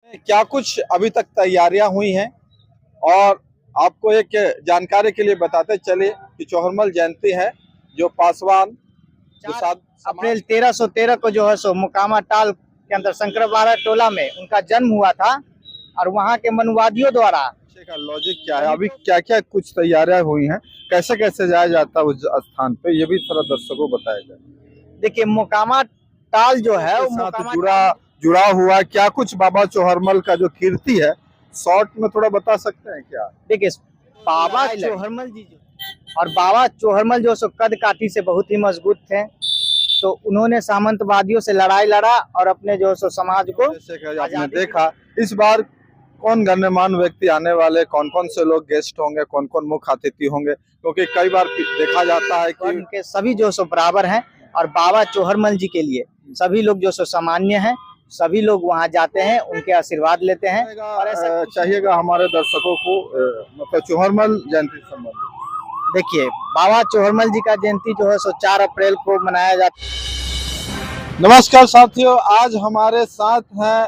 क्या कुछ अभी तक तैयारियां हुई हैं और आपको एक जानकारी के लिए बताते चले कि चौहरमल जयंती है जो पासवान 4 अप्रैल 1313 को जो है सो मोकामा टाल के अंदर शंकरवाड़ा टोला में उनका जन्म हुआ था और वहाँ के मनुवादियों द्वारा का लॉजिक क्या है, अभी क्या क्या कुछ तैयारियां हुई हैं, कैसे कैसे जाया जाता है उस स्थान पे, ये भी थोड़ा दर्शकों को बताया जाए। देखिए मोकामा टाल जो है वो साथ जुड़ा हुआ क्या कुछ बाबा चौहरमल का जो कीर्ति है, शॉर्ट में थोड़ा बता सकते हैं क्या? देखिए बाबा चौहरमल जी और बाबा चौहरमल जो सो कद काठी से बहुत ही मजबूत थे, तो उन्होंने सामंतवादियों से लड़ाई लड़ा और अपने जो सो समाज को आपने देखा इस बार कौन गण्यमान्य व्यक्ति आने वाले, कौन कौन से लोग गेस्ट होंगे, कौन कौन मुख्य अतिथि होंगे, क्योंकि कई बार देखा जाता है कि उनके सभी जो सो बराबर हैं और बाबा चौहरमल जी के लिए सभी लोग जो सो सामान्य हैं, सभी लोग वहां जाते हैं, उनके आशीर्वाद लेते हैं। और ऐसा चाहिएगा हमारे दर्शकों को मतलब चौहरमल जयंती संबंधित। देखिए बाबा चौहरमल जी का जयंती जो है सो 4 अप्रैल को मनाया जाता है। नमस्कार साथियों, आज हमारे साथ हैं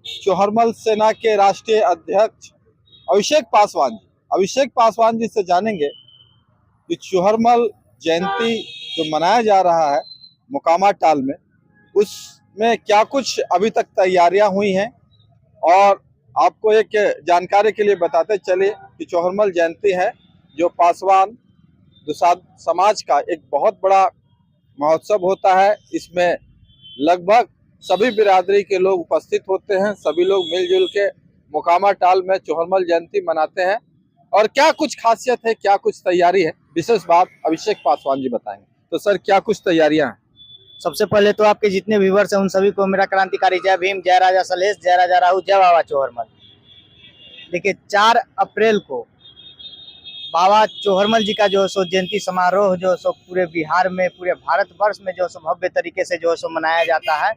चौहरमल सेना के राष्ट्रीय अध्यक्ष अभिषेक पासवान जी। अभिषेक पासवान जी से जानेंगे कि चौहरमल जयंती जो मनाया जा रहा है मोकामा टाल में, उसमें क्या कुछ अभी तक तैयारियां हुई हैं और आपको एक जानकारी के लिए बताते चले कि चौहरमल जयंती है जो पासवान दुसाध समाज का एक बहुत बड़ा महोत्सव होता है। इसमें लगभग सभी बिरादरी के लोग उपस्थित होते हैं, सभी लोग मिलजुल के मोकामा टाल में चौहरमल जयंती मनाते हैं। और क्या कुछ खासियत है, क्या कुछ तैयारी है, विशेष बात अभिषेक पासवान जी बताएंगे। तो सर क्या कुछ तैयारियां हैं? सबसे पहले तो आपके जितने व्यूवर्स हैं उन सभी को मेरा क्रांतिकारी जय भीम, जय राजा सलेश, जय राजा राहु, जय बाबा चौहरमल। देखिए 4 अप्रैल को बाबा चौहरमल जी का जो सो जयंती समारोह जो सो पूरे बिहार में, पूरे भारतवर्ष में जो सो भव्य तरीके से जो सो मनाया जाता है,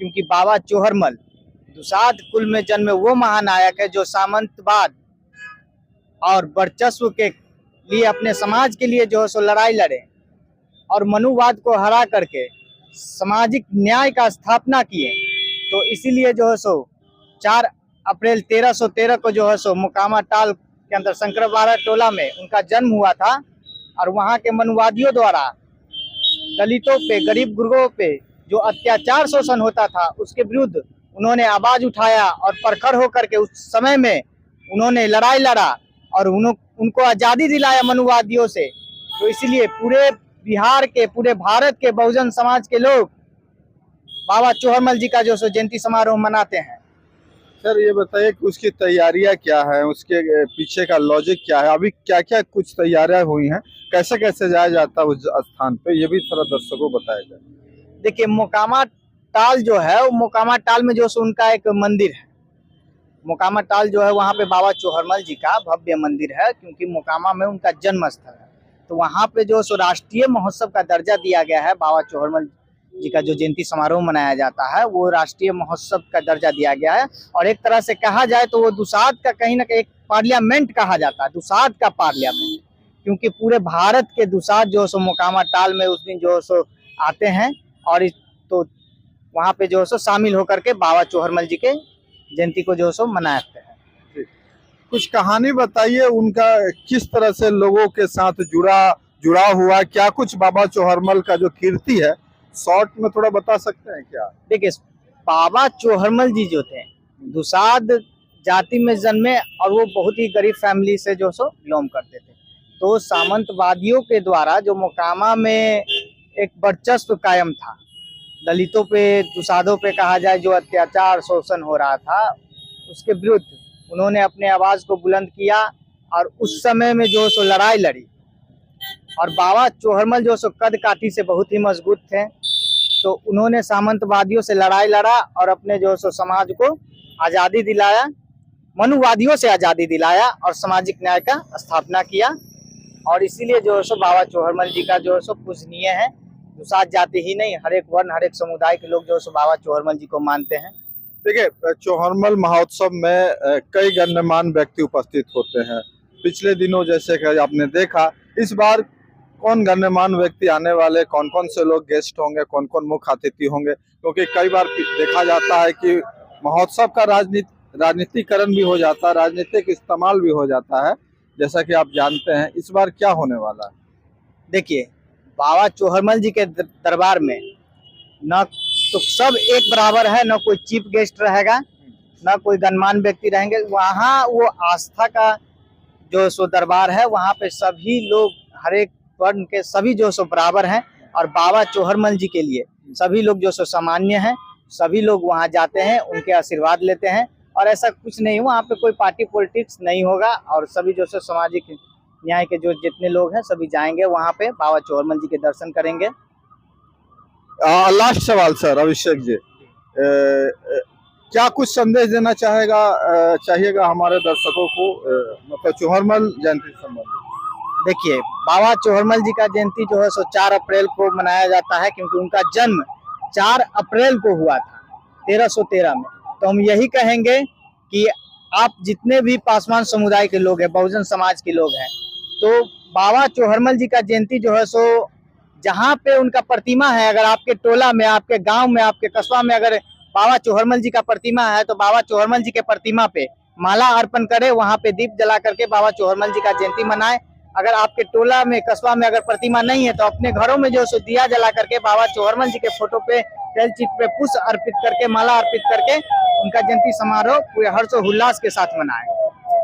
क्योंकि बाबा चौहरमल दुसाध कुल में जन्मे वो महानायक है जो सामंतवाद और वर्चस्व के लिए अपने समाज के लिए जो सो लड़ाई लड़े और मनुवाद को हरा करके सामाजिक न्याय का स्थापना किए। तो इसीलिए जो है सो 4 अप्रैल 1313 को जो है सो मोकामा टाल के अंदर शंकरवाड़ा टोला में उनका जन्म हुआ था और वहाँ के मनुवादियों द्वारा दलितों पे, गरीब गुरबों पे जो अत्याचार शोषण होता था उसके विरुद्ध उन्होंने आवाज उठाया और प्रखर होकर के उस समय में उन्होंने लड़ाई लड़ा और उनको आज़ादी दिलाया मनुवादियों से। तो इसीलिए पूरे बिहार के, पूरे भारत के बहुजन समाज के लोग बाबा चौहरमल जी का जो सो जयंती समारोह मनाते हैं। सर ये बताइए कि उसकी तैयारियां क्या है, उसके पीछे का लॉजिक क्या है, अभी क्या क्या कुछ तैयारियां हुई हैं, कैसे कैसे जाया जाता है उस स्थान पे, ये भी थोड़ा दर्शकों को बताया जाए। देखिए मोकामा टाल जो है वो मोकामा टाल में जो सो उनका एक मंदिर है। मोकामा टाल जो है वहाँ पे बाबा चौहरमल जी का भव्य मंदिर है, क्योंकि मोकामा में उनका जन्म स्थल है। तो वहाँ पे जो सो राष्ट्रीय महोत्सव का दर्जा दिया गया है। बाबा चौहरमल जी का जो जयंती समारोह मनाया जाता है वो राष्ट्रीय महोत्सव का दर्जा दिया गया है। और एक तरह से कहा जाए तो वो दुसाध का कहीं ना कहीं एक पार्लियामेंट कहा जाता है, दुसाध का पार्लियामेंट, क्योंकि पूरे भारत के दुसाध जो सो मोकामा टाल में उस दिन जो सो आते हैं और तो वहाँ पे जो सो शामिल होकर के बाबा चौहरमल जी के जयंती को जो सो मनाते हैं। कुछ कहानी बताइए उनका, किस तरह से लोगों के साथ जुड़ा हुआ, क्या कुछ बाबा चौहरमल का जो कीर्ति है, शॉर्ट में थोड़ा बता सकते हैं क्या? देखिए बाबा चौहरमल जी जो थे दुसाध जाति में जन्मे और वो बहुत ही गरीब फैमिली से जो सो बिलोंग करते थे। तो सामंतवादियों के द्वारा जो मोकामा में एक वर्चस्व कायम था, दलितों पे, दुसाधों पे कहा जाए जो अत्याचार शोषण हो रहा था, उसके विरुद्ध उन्होंने अपने आवाज को बुलंद किया और उस समय में जो सो लड़ाई लड़ी। और बाबा चौहरमल जो सो कद काठी से बहुत ही मजबूत थे, तो उन्होंने सामंतवादियों से लड़ाई लड़ा और अपने जो सो समाज को आज़ादी दिलाया, मनुवादियों से आज़ादी दिलाया और सामाजिक न्याय का स्थापना किया। और इसीलिए जो सो बाबा चौहरमल जी का जो सो पूजनीय है। दुसाध जाति ही नहीं, हर एक वर्ण, हर एक समुदाय के लोग जो सो बाबा चौहरमल जी को मानते हैं। देखिए चौहरमल महोत्सव में कई गण्यमान्य व्यक्ति उपस्थित होते हैं। पिछले दिनों जैसे कि आपने देखा, इस बार कौन गण्यमान्य व्यक्ति आने वाले, कौन कौन से लोग गेस्ट होंगे, कौन कौन मुख्य अतिथि होंगे, क्योंकि कई बार देखा जाता है कि महोत्सव का राजनीतिकरण भी हो जाता है, राजनीतिक इस्तेमाल भी हो जाता है, जैसा कि आप जानते हैं। इस बार क्या होने वाला है? देखिए, बाबा चौहरमल जी के दरबार में न तो सब एक बराबर है, न कोई चीफ गेस्ट रहेगा, न कोई गणमान्य व्यक्ति रहेंगे। वहाँ वो आस्था का जो सो दरबार है, वहाँ पे सभी लोग हर एक वर्ण के सभी जो सो बराबर हैं, और बाबा चौहरमल जी के लिए सभी लोग जो सो सामान्य हैं, सभी लोग वहाँ जाते हैं, उनके आशीर्वाद लेते हैं। और ऐसा कुछ नहीं, वहाँ पे कोई पार्टी पॉलिटिक्स नहीं होगा, और सभी जो सो सामाजिक न्याय के जो जितने लोग हैं सभी जाएंगे वहाँ पे, बाबा चौहरमल जी के दर्शन करेंगे। लास्ट सवाल सर, अभिषेक जी, क्या कुछ संदेश देना चाहिएगा हमारे दर्शकों को, मतलब चौहरमल जयंती संबंधित? देखिए, बाबा चौहरमल जी का जयंती जो है सो 4 अप्रैल को मनाया जाता है, क्योंकि उनका जन्म 4 अप्रैल को हुआ था 1313 में। तो हम यही कहेंगे कि आप जितने भी पासवान समुदाय के लोग हैं, बहुजन समाज के लोग हैं, तो बाबा चौहरमल जी का जयंती जो है सो जहाँ पे उनका प्रतिमा है, अगर आपके टोला में, आपके गांव में, आपके कस्बा में अगर बाबा चौहरमल जी का प्रतिमा है, तो बाबा चौहरमल जी के प्रतिमा पे माला अर्पण करें, वहाँ पे दीप जला करके बाबा चौहरमल जी का जयंती मनाएं। अगर आपके टोला में, कस्बा में अगर प्रतिमा नहीं है, तो अपने घरों में जो सो दिया जला करके बाबा चौहरमल जी के फोटो पे, तैलचित्र पे पुष्प अर्पित करके, माला अर्पित करके उनका जयंती समारोह पूरे हर्षोल्लास के साथ मनाएं।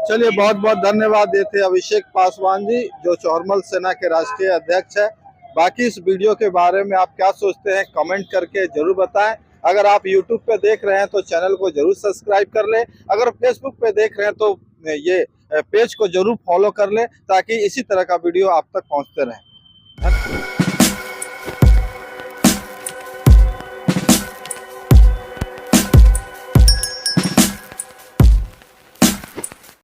चलिए, बहुत बहुत धन्यवाद देते अभिषेक पासवान जी, जो चौहरमल सेना के राष्ट्रीय अध्यक्ष है। बाकी इस वीडियो के बारे में आप क्या सोचते हैं, कमेंट करके जरूर बताएं। अगर आप YouTube पे देख रहे हैं तो चैनल को जरूर सब्सक्राइब कर लें। अगर Facebook पे देख रहे हैं तो ये पेज को जरूर फॉलो कर लें, ताकि इसी तरह का वीडियो आप तक पहुंचते रहे।